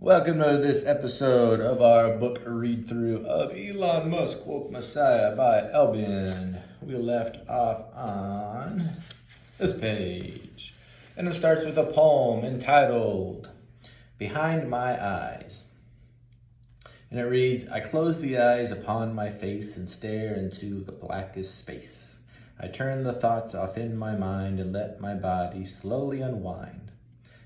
Welcome to this episode of our book read-through of Elon Musk, Woke Messiah by Albion. We left off on this page. And it starts with a poem entitled, Behind My Eyes. And it reads, I close the eyes upon my face and stare into the blackest space. I turn the thoughts off in my mind and let my body slowly unwind.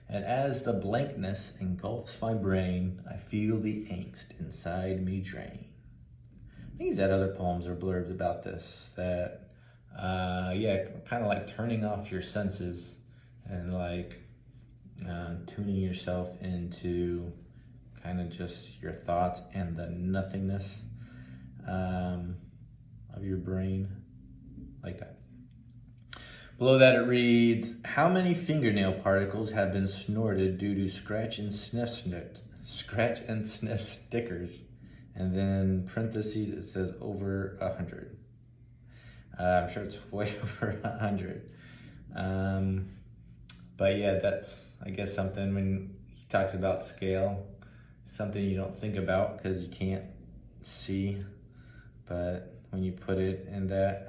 And as the blankness engulfs my brain, I feel the angst inside me drain. I think he's had other poems or blurbs about this, that, kind of like turning off your senses and tuning yourself into kind of just your thoughts and the nothingness of your brain, like that. Below that it reads, how many fingernail particles have been snorted due to scratch and sniff stickers? And then parentheses, it says over 100. I'm sure it's way over 100. But yeah, that's, I guess, something when he talks about scale, something you don't think about because you can't see. But when you put it in that,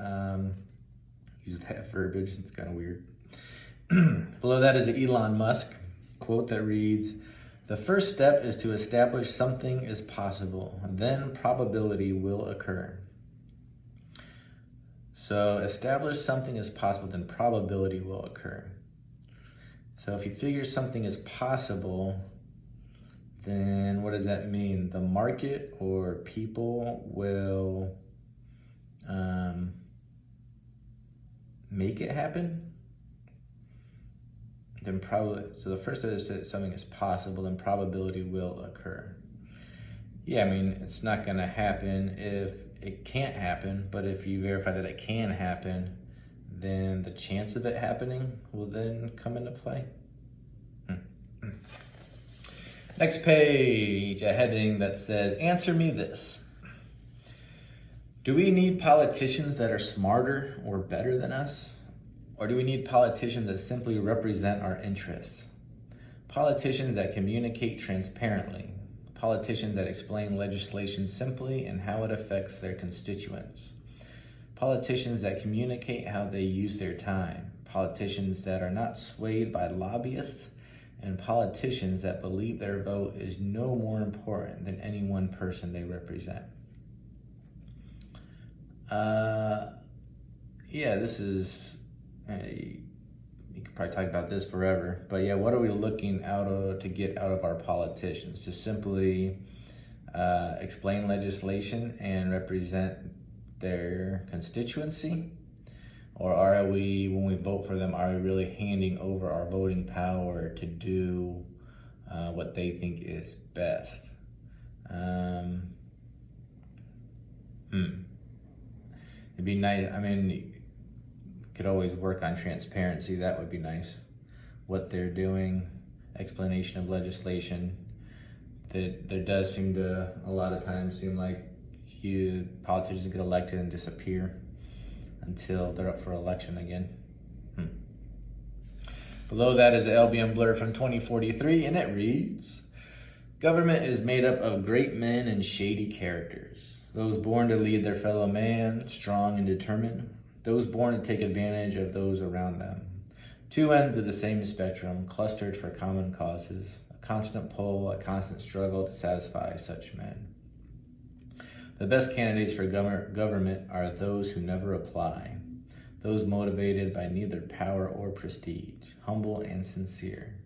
use that verbiage, it's kind of weird. Below that is an Elon Musk quote that reads, the first step is to establish something is possible, then probability will occur. So establish something is possible, then probability will occur. So if you figure something is possible, then what does that mean? The market or people will make it happen? Then so the first is that something is possible, then probability will occur. Yeah, I mean, it's not gonna happen if it can't happen, but if you verify that it can happen, then the chance of it happening will then come into play. Next page, a heading that says, answer me this. Do we need politicians that are smarter or better than us? Or do we need politicians that simply represent our interests? Politicians that communicate transparently. Politicians that explain legislation simply and how it affects their constituents. Politicians that communicate how they use their time. Politicians that are not swayed by lobbyists. And politicians that believe their vote is no more important than any one person they represent. This is, you could probably talk about this forever, but yeah, what are we looking to get out of our politicians? To simply explain legislation and represent their constituency? Or are we, when we vote for them, are we really handing over our voting power to do what they think is best? It'd be nice, I mean, you could always work on transparency, that would be nice. What they're doing, explanation of legislation. That there does seem to, a lot of times, seem like politicians get elected and disappear until they're up for election again. Below that is the LBM blurb from 2043, and it reads, government is made up of great men and shady characters. Those born to lead their fellow man, strong and determined. Those born to take advantage of those around them. Two ends of the same spectrum, clustered for common causes. A constant pull, a constant struggle to satisfy such men. The best candidates for government are those who never apply. Those motivated by neither power or prestige, humble and sincere.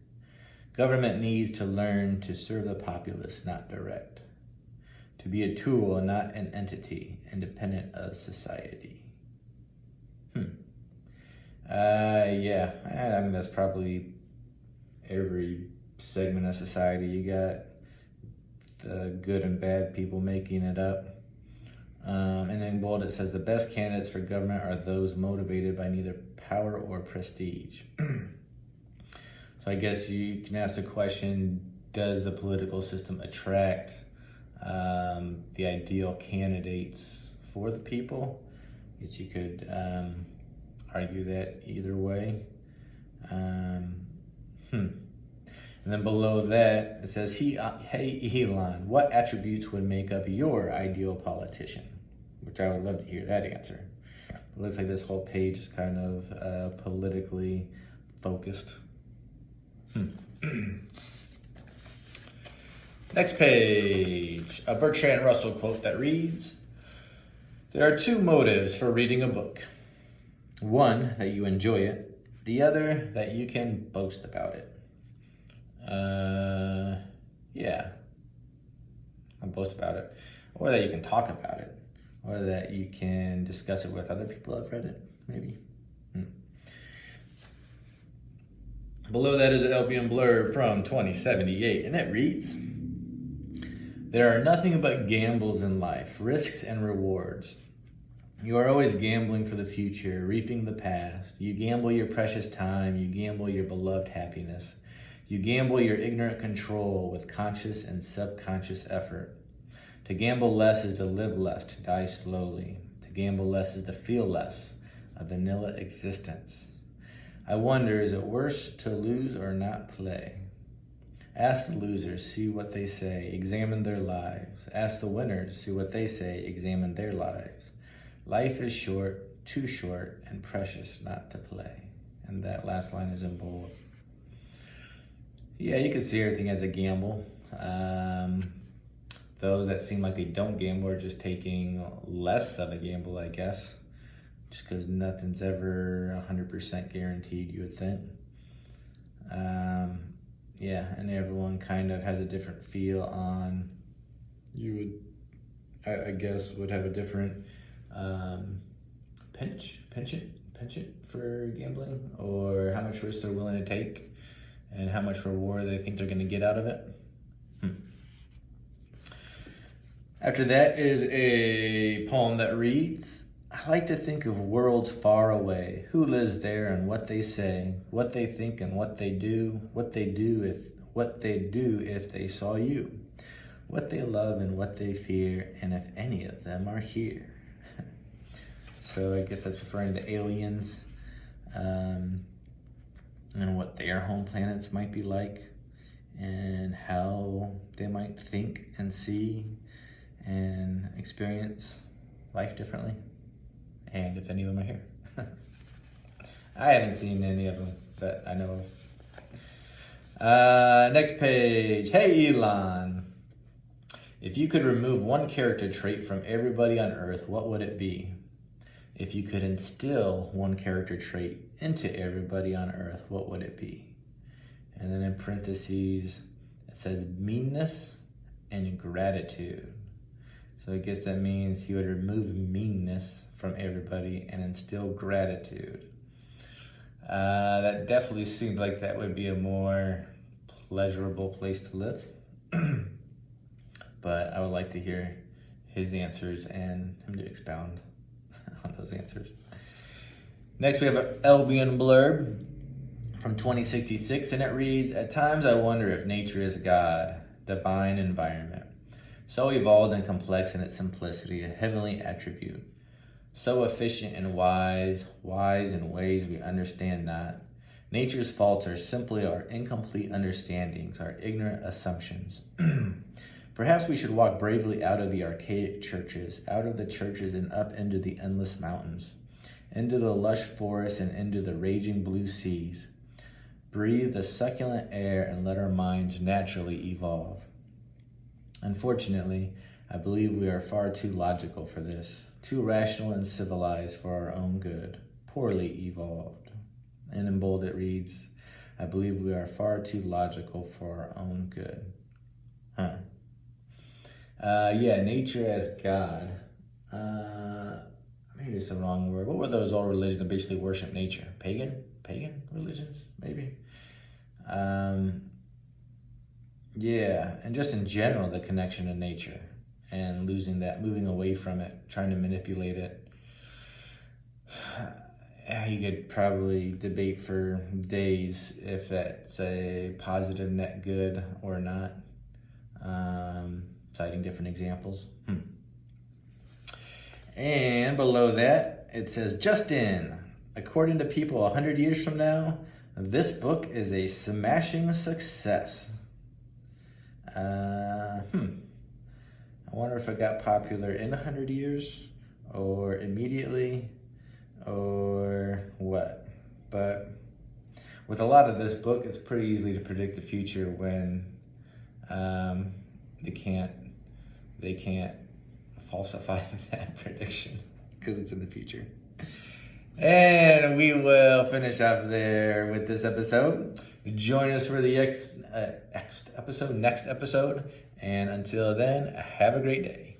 Government needs to learn to serve the populace, not direct. To be a tool, not an entity, independent of society. I mean, that's probably every segment of society. You got the good and bad people making it up. And in bold it says, the best candidates for government are those motivated by neither power or prestige. So I guess you can ask the question, does the political system attract the ideal candidates for the people? I guess you could argue that either way. And then below that, it says, hey Elon, what attributes would make up your ideal politician? Which I would love to hear that answer. It looks like this whole page is kind of politically focused. Next page, a Bertrand Russell quote that reads, there are two motives for reading a book. One, that you enjoy it. The other, that you can boast about it. Yeah, I'll boast about it. Or that you can talk about it. Or that you can discuss it with other people who have read it, maybe. Below that is an Albion blurb from 2078, and it reads, there are nothing but gambles in life, risks and rewards. You are always gambling for the future, reaping the past. You gamble your precious time, you gamble your beloved happiness. You gamble your ignorant control with conscious and subconscious effort. To gamble less is to live less, to die slowly. To gamble less is to feel less, a vanilla existence. I wonder, is it worse to lose or not play? Ask the losers, see what they say, examine their lives. Ask the winners, see what they say, examine their lives. Life is short, too short, and precious not to play. And that last line is in bold. Yeah, you can see everything as a gamble. Those that seem like they don't gamble are just taking less of a gamble, I guess. Just because nothing's ever 100% guaranteed, you would think. Yeah, and everyone kind of has a different feel on, you would, I guess, would have a different penchant for gambling, or how much risk they're willing to take, and how much reward they think they're going to get out of it. After that is a poem that reads, I like to think of worlds far away, who lives there and what they say, what they think and what they do if they saw you, what they love and what they fear, and if any of them are here. So I guess that's referring to aliens, and what their home planets might be like, and how they might think and see and experience life differently, and if any of them are here. I haven't seen any of them that I know of. Next page. Hey Elon, if you could remove one character trait from everybody on Earth, what would it be? If you could instill one character trait into everybody on Earth, what would it be? And then in parentheses, it says meanness and gratitude. So I guess that means he would remove meanness from everybody and instill gratitude. That definitely seems like that would be a more pleasurable place to live. But I would like to hear his answers and him to expound on those answers. Next we have an Albion blurb from 2066, and it reads, at times I wonder if nature is God, divine environment, so evolved and complex in its simplicity, a heavenly attribute, so efficient and wise in ways we understand not. Nature's faults are simply our incomplete understandings, our ignorant assumptions. Perhaps we should walk bravely out of the archaic churches, out of the churches and up into the endless mountains, into the lush forests and into the raging blue seas. Breathe the succulent air and let our minds naturally evolve. Unfortunately, I believe we are far too logical for this, too rational and civilized for our own good, poorly evolved. And in bold it reads, I believe we are far too logical for our own good. Yeah, nature as God. Maybe it's the wrong word. What were those old religions that basically worship nature? Pagan religions, maybe? Yeah, and just in general, the connection to nature and losing that, moving away from it, trying to manipulate it. You could probably debate for days if that's a positive net good or not, citing different examples. And below that, it says, Justin, according to people 100 years from now, This book is a smashing success. I wonder if it got popular in 100 years or immediately or what. But with a lot of this book, it's pretty easy to predict the future when they can't falsify that prediction because it's in the future. And we will finish up there with this episode. Join us for the next episode. And until then, have a great day.